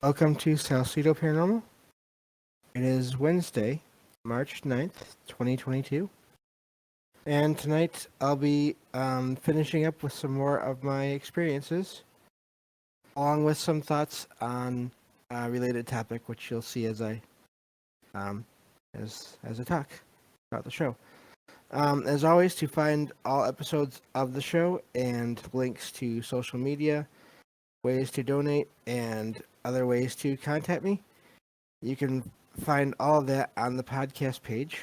Welcome to Salcedo Paranormal. It is Wednesday, March 9th, 2022. And tonight I'll be finishing up with some more of my experiences, along with some thoughts on a related topic, which you'll see as um, I talk about the show. As always, to find all episodes of the show and links to social media, ways to donate, and other ways to contact me, you can find all of that on the podcast page,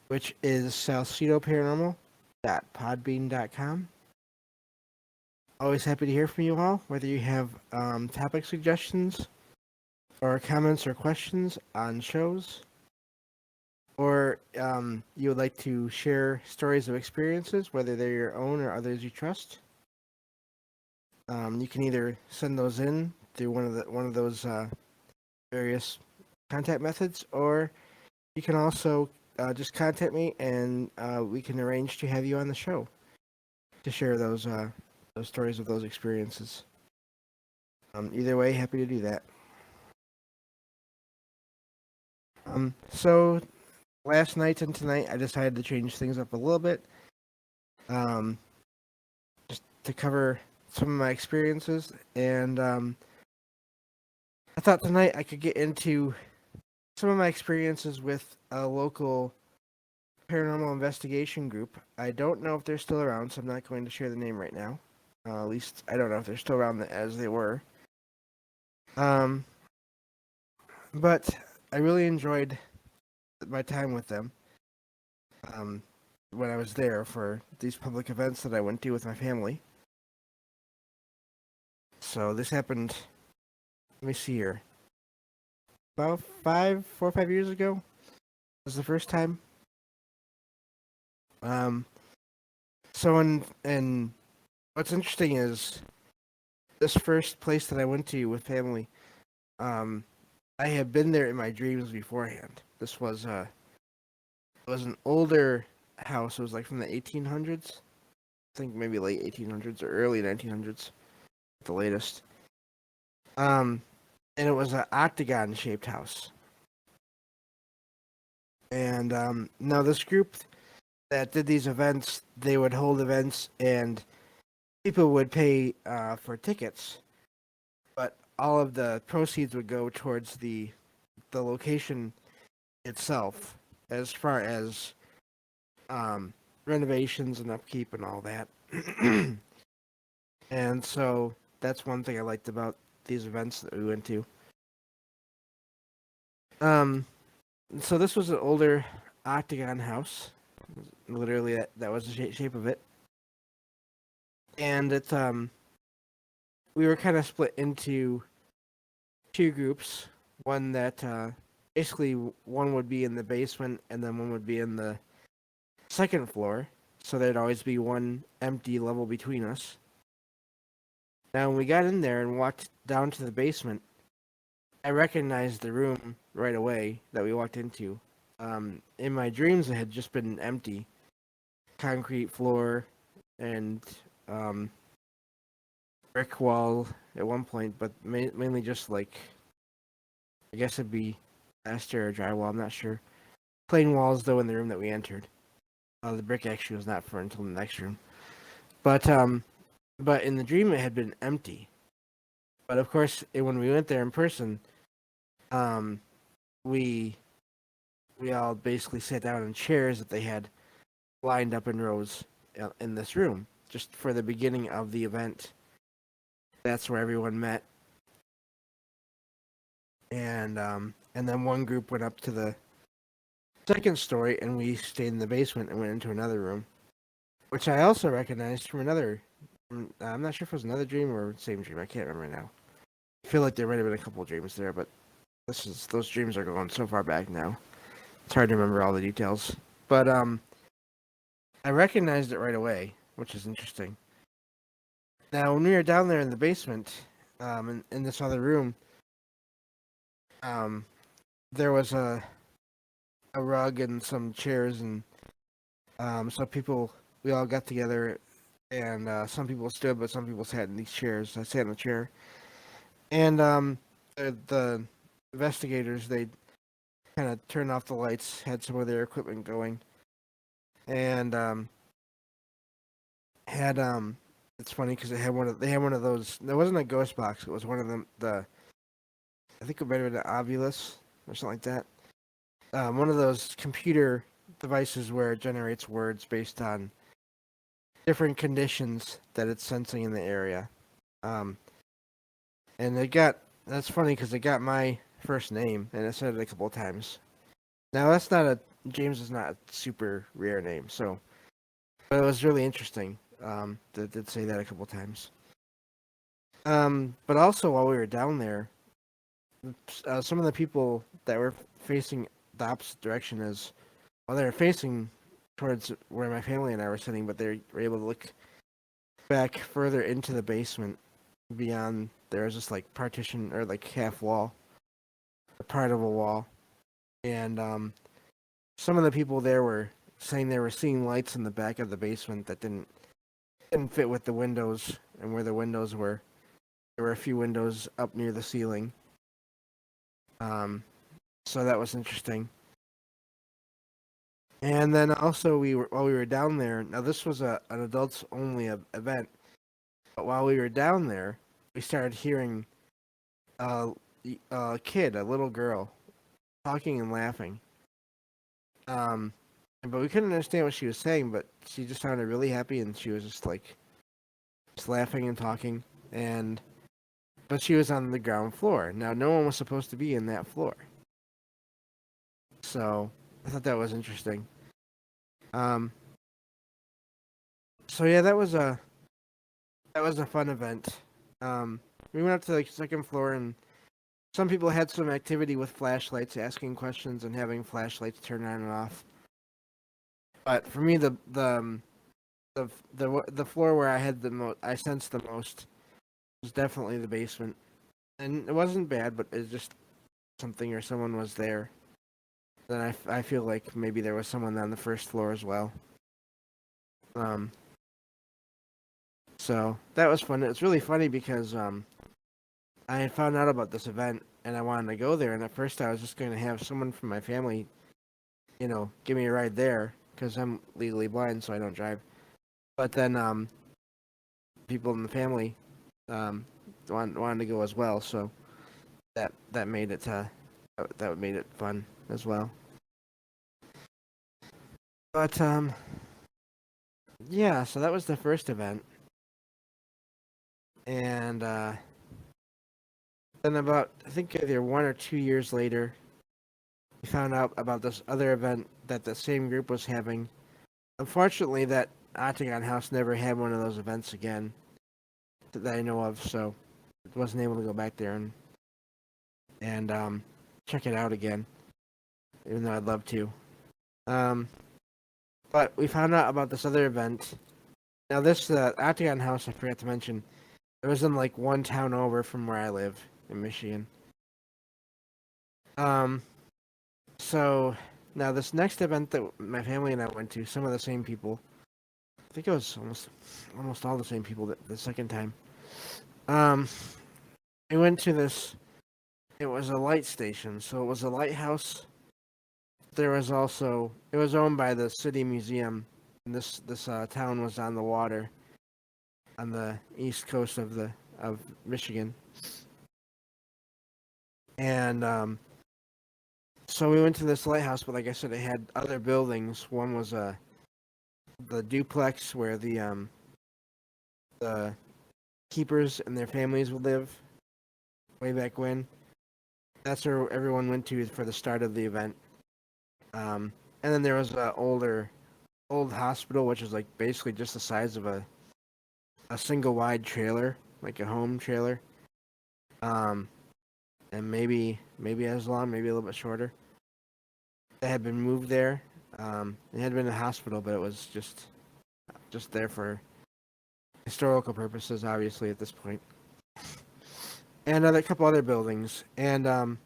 which is salcedoparanormal.podbean.com. Always happy to hear from you all, whether you have topic suggestions or comments or questions on shows, or you would like to share stories of experiences, whether they're your own or others you trust. You can either send those in through one of those various contact methods, or you can also just contact me, and we can arrange to have you on the show to share those stories of those experiences. Either way, happy to do that. So last night and tonight, I decided to change things up a little bit, just to cover some of my experiences, and I thought tonight I could get into some of my experiences with a local paranormal investigation group. I don't know if they're still around, so I'm not going to share the name right now. At least I don't know if they're still around as they were. But I really enjoyed my time with them when I was there for these public events that I went to with my family. So this happened, let me see here, about 4 or 5 years ago was the first time. So and what's interesting is this first place that I went to with family, I had been there in my dreams beforehand. This was it was an older house. It was like from the 1800s. I think maybe late 1800s or early 1900s, at the latest. And it was an octagon shaped house. And now this group that did these events, they would hold events, and people would pay for tickets, but all of the proceeds would go towards the location itself, as far as renovations and upkeep and all that. And so that's one thing I liked about these events that we went to. So this was an older octagon house. Literally, that was the shape of it. And it's we were kind of split into two groups. One that basically one would be in the basement, and then one would be in the second floor. So there'd always be one empty level between us. Now, when we got in there and walked down to the basement, I recognized the room right away that we walked into. In my dreams, it had just been empty, concrete floor and brick wall at one point, but mainly just like, I guess it'd be plaster or drywall. I'm not sure. Plain walls though in the room that we entered. The brick actually was not for until the next room, but in the dream it had been empty. But of course, when we went there in person, we all basically sat down in chairs that they had lined up in rows in this room, just for the beginning of the event. That's where everyone met, and then one group went up to the second story, and we stayed in the basement and went into another room, which I also recognized from another. I'm not sure if it was another dream or same dream. I can't remember now. I feel like there might have been a couple of dreams there, but those dreams are going so far back now. It's hard to remember all the details. But I recognized it right away, which is interesting. Now, when we were down there in the basement, in this other room, there was a rug and some chairs, and so we all got together, and some people stood, but some people sat in these chairs. I sat in the chair, And the investigators, they kind of turned off the lights, had some of their equipment going, and had it's funny because they had one of those. It wasn't a ghost box. It was one of them. I think it might have been the Ovilus or something like that. One of those computer devices where it generates words based on different conditions that it's sensing in the area. Um, and that's funny because it got my first name and it said it a couple of times. Now James is not a super rare name, so but it was really interesting. That it did say that a couple of times. But also while we were down there, some of the people that were facing the opposite direction as well, they were facing towards where my family and I were sitting, but they were able to look back further into the basement beyond. There was just like partition or like half wall, a part of a wall, and some of the people there were saying they were seeing lights in the back of the basement that didn't fit with the windows and where the windows were. There were a few windows up near the ceiling. So that was interesting. And then also while we were down there. Now this was an adults only event, but while we were down there, we started hearing a kid, a little girl, talking and laughing. But we couldn't understand what she was saying. But she just sounded really happy, and she was just like just laughing and talking. But she was on the ground floor. Now no one was supposed to be in that floor. So I thought that was interesting. Um, so yeah, that was a fun event. We went up to the second floor, and some people had some activity with flashlights, asking questions and having flashlights turn on and off. But for me, the floor where I had I sensed the most was definitely the basement, and it wasn't bad, but it's just something or someone was there. Then I feel like maybe there was someone on the first floor as well. Um, so that was fun. It was really funny because I had found out about this event and I wanted to go there. And at first, I was just going to have someone from my family, give me a ride there because I'm legally blind, so I don't drive. But then people in the family wanted to go as well, so that made it that made it fun as well. But yeah, so that was the first event, and then about I think either 1 or 2 years later, we found out about this other event that the same group was having. Unfortunately, that Octagon House never had one of those events again that I know of, so I wasn't able to go back there and check it out again, even though I'd love to. Um, but we found out about this other event. Now, this Octagon House, I forgot to mention, it was in like one town over from where I live in Michigan. So now this next event that my family and I went to, some of the same people. I think it was almost all the same people the second time. We went to this. It was a light station, so it was a lighthouse. There was also it was owned by the city museum, and this town was on the water, on the east coast of Michigan, and so we went to this lighthouse. But like I said, it had other buildings. One was the duplex where the keepers and their families would live way back when. That's where everyone went to for the start of the event. And then there was an old hospital, which was like basically just the size of a single wide trailer, like a home trailer. And maybe as long, maybe a little bit shorter. It had been moved there. It had been a hospital, but it was just there for historical purposes, obviously at this point. And a couple other buildings. And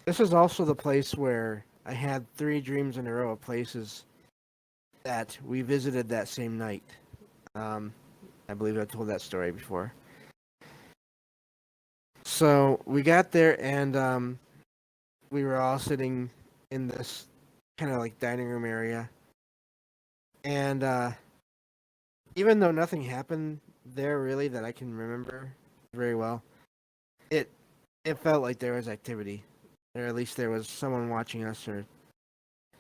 this is also the place where I had 3 dreams in a row of places that we visited that same night. I believe I told that story before. So we got there, and we were all sitting in this kind of like dining room area, and even though nothing happened there really that I can remember very well, it it felt like there was activity, or at least there was someone watching us, or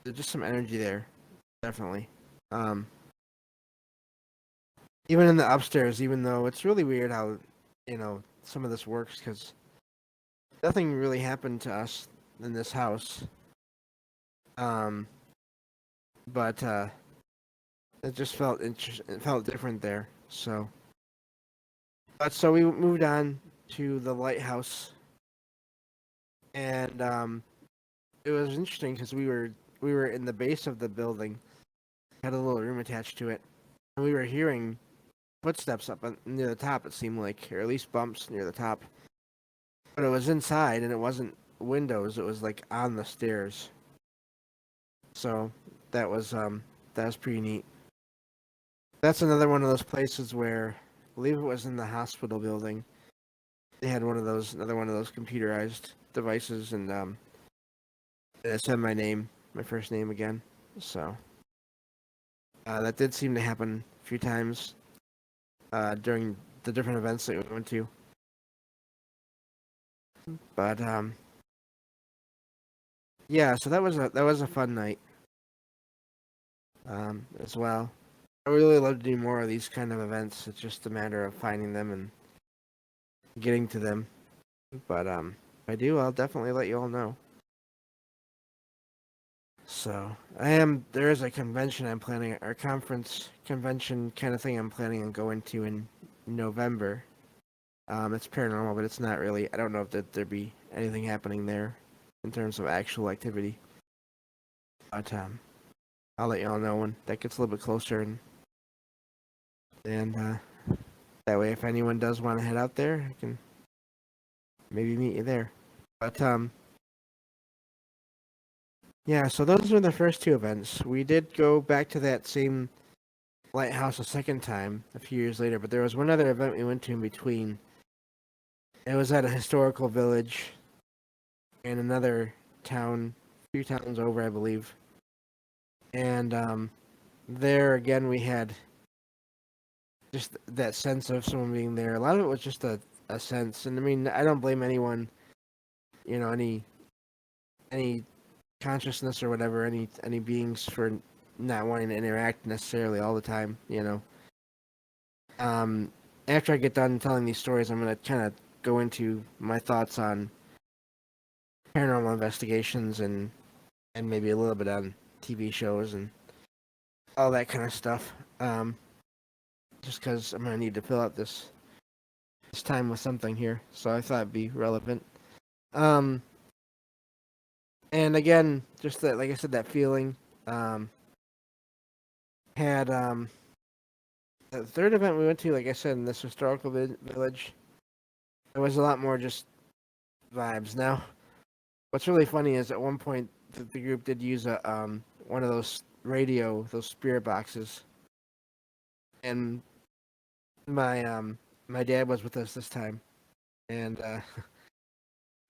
there's just some energy there, definitely. Um, Even in the upstairs, even though it's really weird how some of this works because nothing really happened to us in this house. Um, but it just felt it felt different there. So we moved on to the lighthouse, and it was interesting because we were in the base of the building, had a little room attached to it, and we were hearing footsteps near the top. It seemed like, or at least bumps near the top. But it was inside, and it wasn't windows. It was like on the stairs. So that was that was pretty neat. That's another one of those places where I believe it was in the hospital building. They had another one of those computerized devices, and it said my name, my first name again. So that did seem to happen a few times during the different events that we went to. But yeah, so that was a fun night as well. I really love to do more of these kind of events. It's just a matter of finding them and getting to them. But if I do, I'll definitely let you all know. So there is a convention I'm planning, or conference convention kind of thing I'm planning on going to in November. It's paranormal, but it's not really. I don't know if there'd be anything happening there in terms of actual activity. But I'll let you all know when that gets a little bit closer, and that way, if anyone does want to head out there, I can maybe meet you there. But yeah, so those were the first two events. We did go back to that same lighthouse a second time a few years later, but there was one other event we went to in between. It was at a historical village in another town, a few towns over, I believe. And there again, we had just that sense of someone being there. A lot of it was just a sense, and I mean, I don't blame anyone, any consciousness or whatever, any beings for not wanting to interact necessarily all the time. Um, After I get done telling these stories, I'm gonna kind of go into my thoughts on paranormal investigations and maybe a little bit on TV shows and all that kind of stuff. Just because I'm gonna need to fill out this time with something here, so I thought it'd be relevant. Um, and again, just that, like I said, that feeling. Had The third event we went to, like I said, in this historical village, it was a lot more just vibes. Now, what's really funny is at one point the group did use a one of those spirit boxes, and my dad was with us this time, and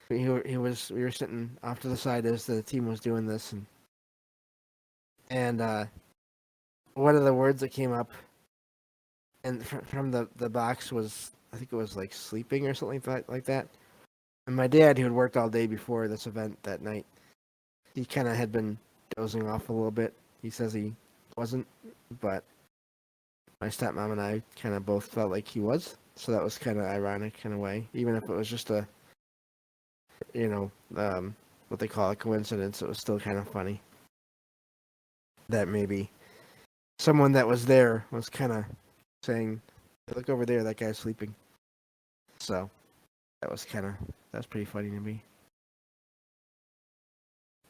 we were sitting off to the side as the team was doing this, and one of the words that came up and from the box was, I think it was like sleeping or something like that. And my dad, who had worked all day before this event that night, he kind of had been dozing off a little bit. He says he wasn't, but my stepmom and I kind of both felt like he was. So that was kind of ironic in a way, even if it was just a, you know, what they call a coincidence. It was still kind of funny that maybe someone that was there was kind of saying, hey, "Look over there, that guy's sleeping." So that's pretty funny to me.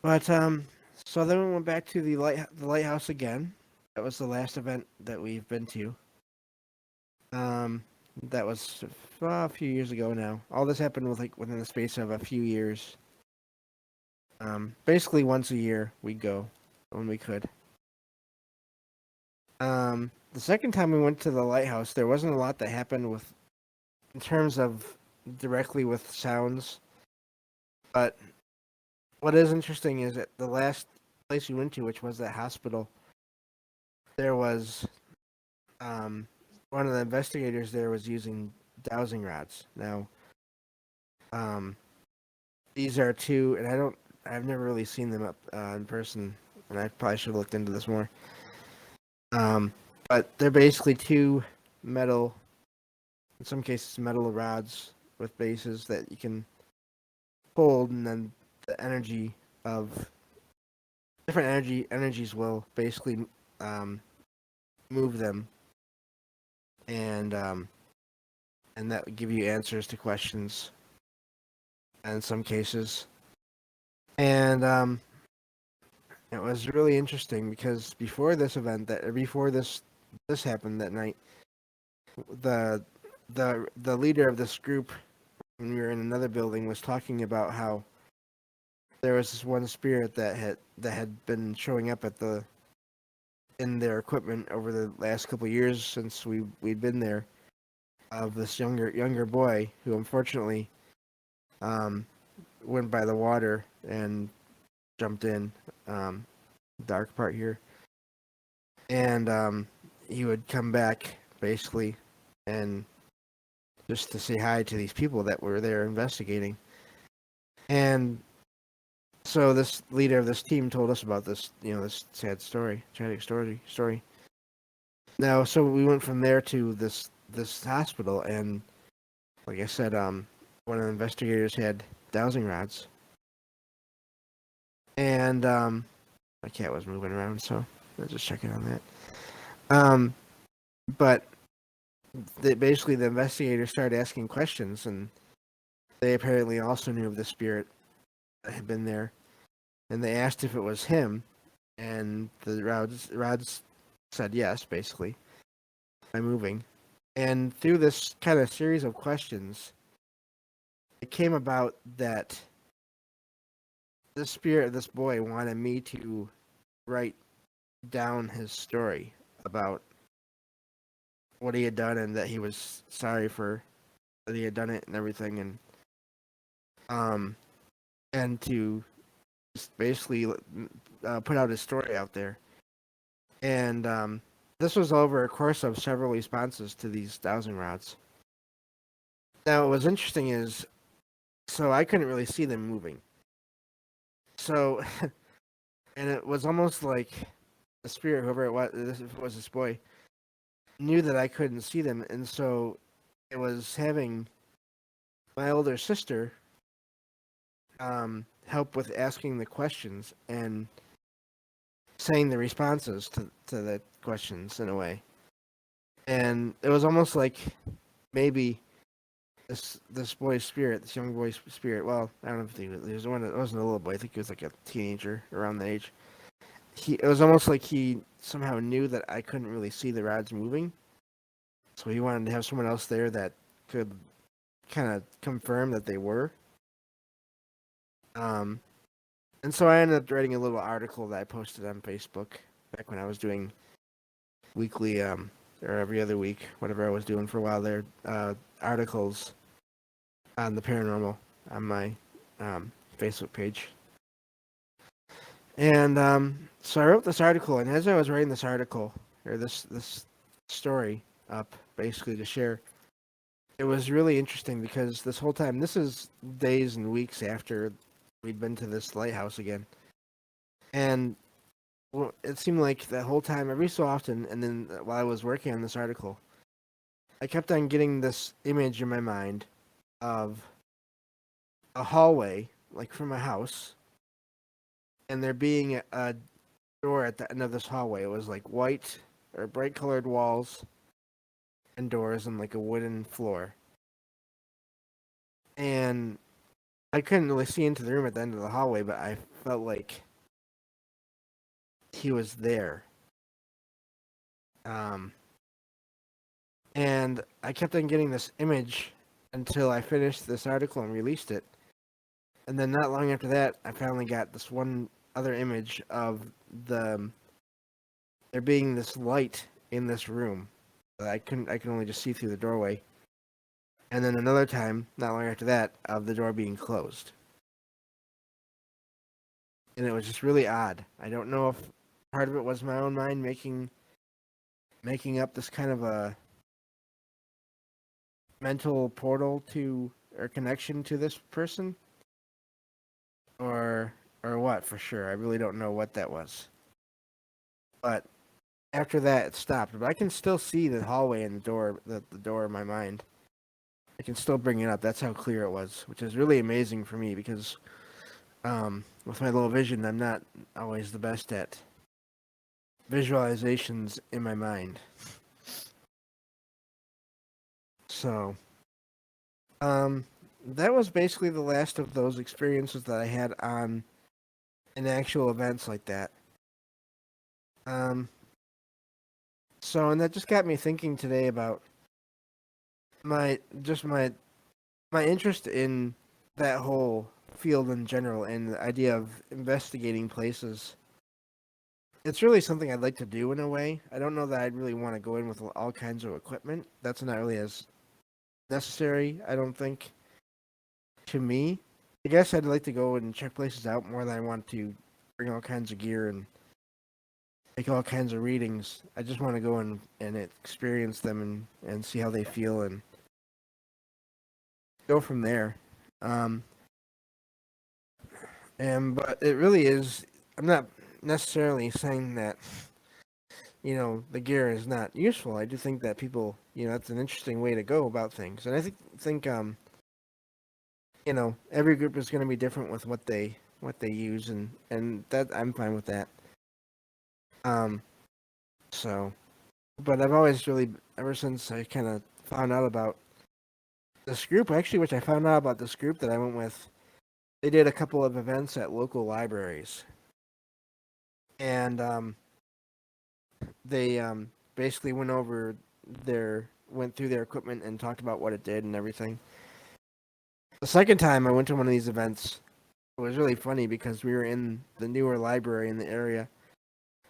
But so then we went back to the lighthouse again. That was the last event that we've been to. Um, that was a few years ago now. All this happened within the space of a few years. Basically once a year we'd go when we could. The second time we went to the lighthouse, there wasn't a lot that happened in terms of directly with sounds. But what is interesting is that the last place we went to, which was that hospital, there was um, one of the investigators there was using dowsing rods. Now, um, these are two, and I've never really seen them up in person, and I probably should have looked into this more. Um, but they're basically two metal, in some cases, metal rods with bases that you can hold, and then the energy of different energies will basically um, move them, and that would give you answers to questions in some cases. And it was really interesting because before this event, before this happened that night, the the leader of this group, when we were in another building, was talking about how there was this one spirit that had been showing up in their equipment over the last couple of years since we'd been there, of this younger boy who unfortunately um, went by the water and jumped in, dark part here, and he would come back basically and just to say hi to these people that were there investigating. And so this leader of this team told us about this, this sad story, tragic story. Now, so we went from there to this hospital, and like I said, one of the investigators had dowsing rods, and my cat was moving around, so I was just checking on that. But basically, the investigators started asking questions, and they apparently also knew of the spirit that had been there, and they asked if it was him, and the rods said yes, basically, by moving. And through this kind of series of questions, it came about that the spirit of this boy wanted me to write down his story about what he had done and that he was sorry for that he had done it and everything, and to just basically put out his story out there. And this was over a course of several responses to these dowsing rods. Now, what was interesting is, so I couldn't really see them moving. So, and it was almost like the spirit, whoever it was, if it was this boy, knew that I couldn't see them, and so it was having my older sister help with asking the questions and saying the responses to the questions in a way. And it was almost like maybe this boy's spirit, this young boy's spirit. Well, I don't know if he was one. It wasn't a little boy. I think he was like a teenager around that age. It was almost like he somehow knew that I couldn't really see the rods moving, so he wanted to have someone else there that could kind of confirm that they were. And so I ended up writing a little article that I posted on Facebook back when I was doing weekly or every other week, whatever I was doing for a while there, articles on the paranormal on my Facebook page. And so I wrote this article, and as I was writing this article, or this story up, basically to share, it was really interesting because this whole time, this is days and weeks after we'd been to this lighthouse again. And well, it seemed like the whole time, every so often, and then while I was working on this article, I kept on getting this image in my mind of a hallway, like from a house, and there being a door at the end of this hallway. It was like white or bright colored walls and doors and like a wooden floor. And I couldn't really see into the room at the end of the hallway, but I felt like he was there. And I kept on getting this image until I finished this article and released it. And then not long after that, I finally got this one other image of there being this light in this room that I could only just see through the doorway. and then another time, not long after that, of the door being closed. And it was just really odd. I don't know if part of it was my own mind making up this kind of a mental portal to or connection to this person, or what for sure. I really don't know what that was. But after that, it stopped. But I can still see the hallway and the door in my mind. I can still bring it up. That's how clear it was, which is really amazing for me because with my low vision, I'm not always the best at visualizations in my mind. So, that was basically the last of those experiences that I had on in actual events like that. Um, and that just got me thinking today about my just my interest in that whole field in general and the idea of investigating places. It's really something I'd like to do in a way. I don't know that I'd really want to go in with all kinds of equipment. That's not really as necessary, I don't think, to me. I guess I'd like to go and check places out more than I want to bring all kinds of gear and make all kinds of readings. I just want to go and experience them and see how they feel and go from there. Um, but it really is. I'm not necessarily saying that the gear is not useful. I do think that people that's an interesting way to go about things, and I think every group is going to be different with what they use, and that I'm fine with that. Um, so, but I've always really ever since I kind of found out about this group, actually, which I found out about this group that I went with. They did a couple of events at local libraries, and they basically went through their equipment and talked about what it did and everything. The second time I went to one of these events, it was really funny because we were in the newer library in the area,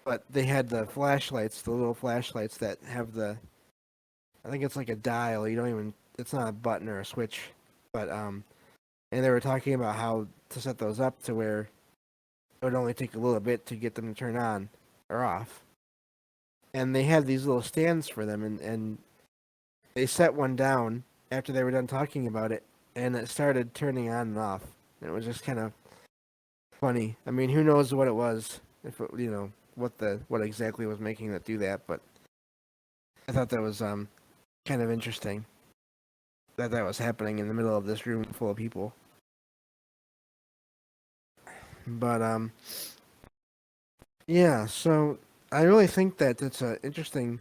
but they had the flashlights, the little flashlights that have I think it's like a dial. It's not a button or a switch, but and they were talking about how to set those up to where it would only take a little bit to get them to turn on or off. And they had these little stands for them, and they set one down after they were done talking about it, and it started turning on and off. And it was just kind of funny. I mean, who knows what it was? If it, what exactly was making it do that? But I thought that was kind of interesting that was happening in the middle of this room full of people. But yeah. So I really think that it's an interesting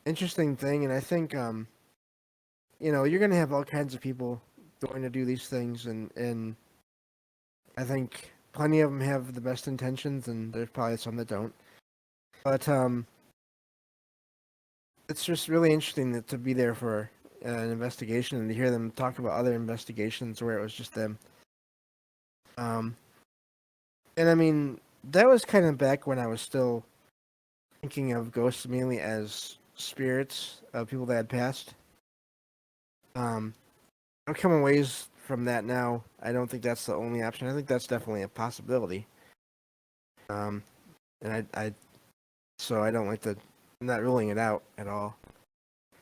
thing, and I think you're gonna have all kinds of people going to do these things, and I think plenty of them have the best intentions, and there's probably some that don't. But it's just really interesting to be there for an investigation and to hear them talk about other investigations where it was just them. Um, and I mean, that was kind of back when I was still thinking of ghosts mainly as spirits of people that had passed. I've come a ways from that now. I don't think that's the only option. I think that's definitely a possibility. Um, and so I don't like to. I'm not ruling it out at all.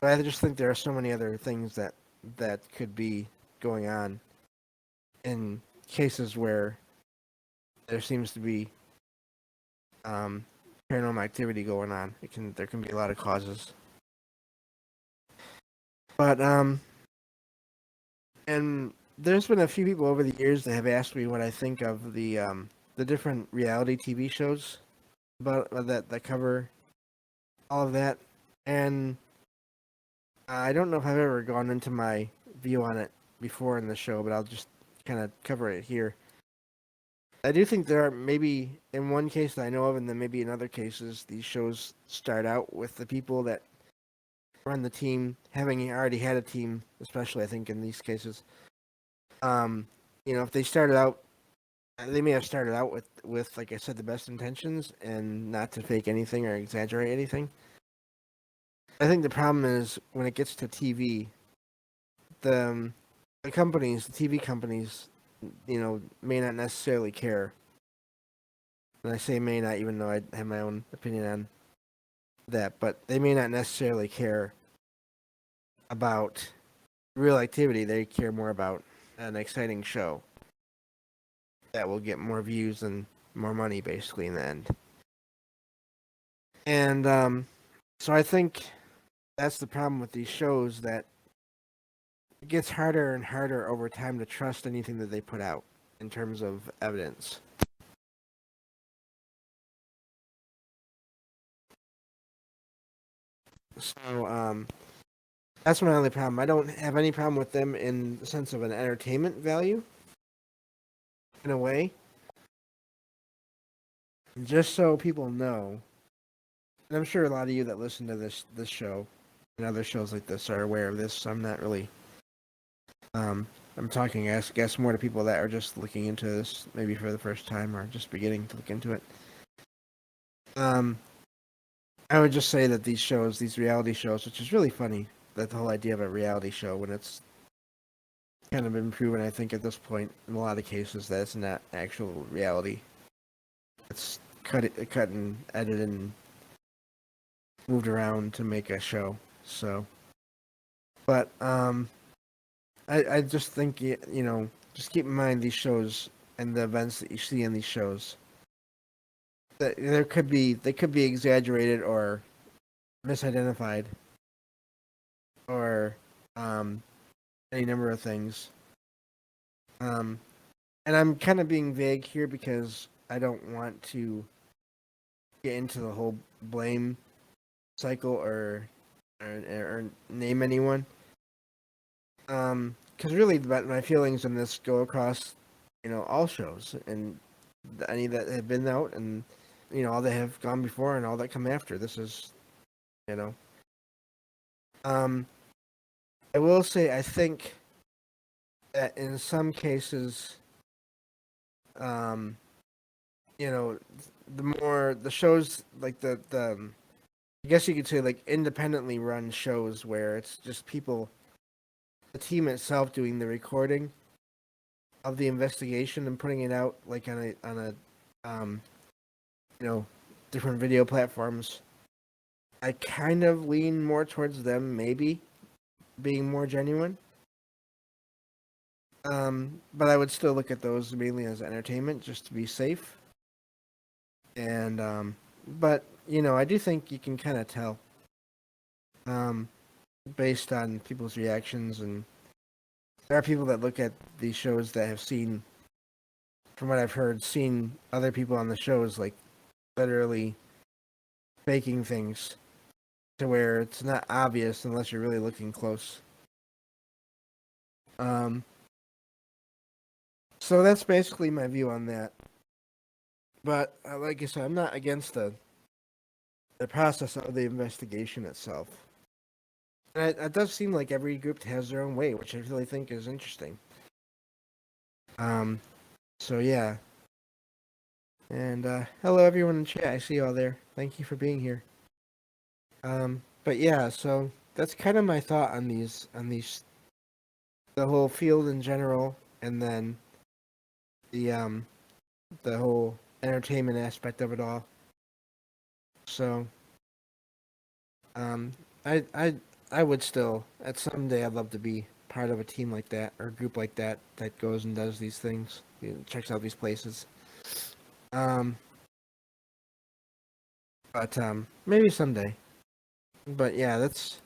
But I just think there are so many other things that could be going on in cases where there seems to be um, paranormal activity going on. There can be a lot of causes. But and there's been a few people over the years that have asked me what I think of the different reality TV shows about that cover all of that, and I don't know if I've ever gone into my view on it before in the show, but I'll just kind of cover it here. I do think there are maybe in one case that I know of, and then maybe in other cases, these shows start out with the people that run the team having already had a team, especially I think in these cases. Um, if they started out, they may have started out with like I said, the best intentions and not to fake anything or exaggerate anything. I think the problem is when it gets to TV, the companies, the TV companies, may not necessarily care. And I say may not, even though I have my own opinion on that, but they may not necessarily care about real activity. They care more about an exciting show that will get more views and more money, basically, in the end. And so I think that's the problem with these shows, that it gets harder and harder over time to trust anything that they put out in terms of evidence. So that's my only problem. I don't have any problem with them in the sense of an entertainment value, in a way. Just so people know, and I'm sure a lot of you that listen to this show and other shows like this are aware of this. So I'm not really. I'm talking, I guess, more to people that are just looking into this, maybe for the first time or just beginning to look into it. I would just say that these reality shows, which is really funny, that the whole idea of a reality show, when it's kind of been proven, I think, at this point, in a lot of cases, that it's not actual reality. It's cut and edited and moved around to make a show. So, but I just think, just keep in mind these shows and the events that you see in these shows. That they could be exaggerated or misidentified, or any number of things. And I'm kind of being vague here because I don't want to get into the whole blame cycle or name anyone. Because really, my feelings on this go across, all shows and any that have been out, and all that have gone before and all that come after. This is, you know, I will say I think that in some cases, um, the more the shows like the I guess you could say like independently run shows where it's just people, the team itself doing the recording of the investigation and putting it out like on a you know different video platforms. I kind of lean more towards them maybe being more genuine. But I would still look at those mainly as entertainment just to be safe. And but I do think you can kind of tell um based on people's reactions, and there are people that look at these shows that have seen, from what I've heard, seen other people on the shows like literally faking things to where it's not obvious unless you're really looking close. Um, so that's basically my view on that. But like I said, I'm not against the process of the investigation itself. And it does seem like every group has their own way, which I really think is interesting. Um, so yeah. And hello everyone in chat. I see you all there. Thank you for being here. But yeah, so that's kind of my thought on these the whole field in general, and then the the whole entertainment aspect of it all. So um I would still, at some day, I'd love to be part of a team like that or a group like that that goes and does these things, checks out these places. Um, but maybe someday. But yeah, that's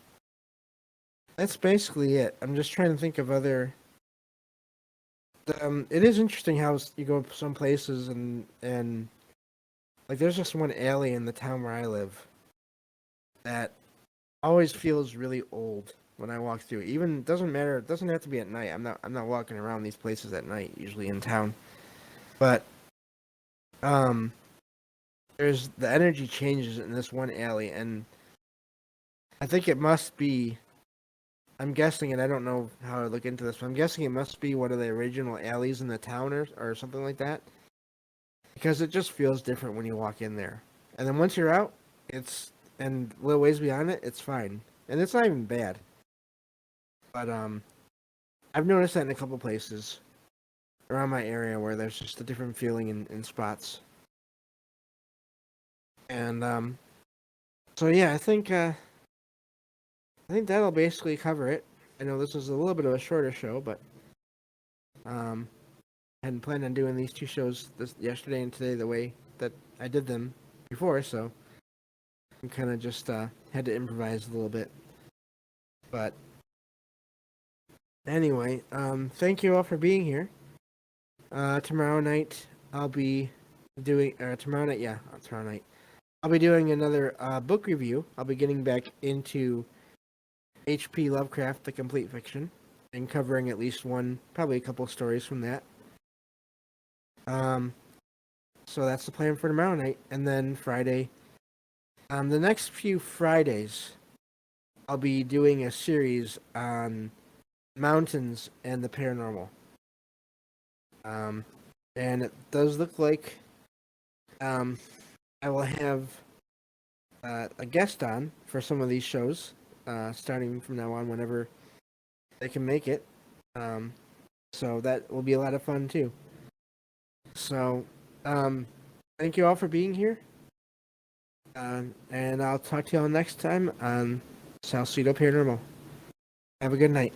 basically it. I'm just trying to think of other. It is interesting how you go some places and like there's just one alley in the town where I live that always feels really old when I walk through. Even doesn't matter. It doesn't have to be at night. I'm not walking around these places at night. Usually in town, but um, there's the energy changes in this one alley, and I think it must be. I'm guessing, and I don't know how to look into this, but I'm guessing it must be one of the original alleys in the town or something like that, because it just feels different when you walk in there. And then once you're out, and little ways beyond it, it's fine, and it's not even bad. But I've noticed that in a couple places around my area where there's just a different feeling in spots. And so yeah, I think that'll basically cover it. I know this was a little bit of a shorter show, but um, I hadn't planned on doing these two shows yesterday and today the way that I did them before, so I kind of just had to improvise a little bit. But anyway, thank you all for being here. Tomorrow night I'll be doing tomorrow night I'll be doing another book review. I'll be getting back into H.P. Lovecraft, The Complete Fiction, and covering at least one, probably a couple stories from that. So that's the plan for tomorrow night, and then Friday. The next few Fridays, I'll be doing a series on mountains and the paranormal. And it does look like I will have a guest on for some of these shows, starting from now on, whenever they can make it. So that will be a lot of fun too. So, thank you all for being here. And I'll talk to y'all next time on Salcedo Paranormal. Have a good night.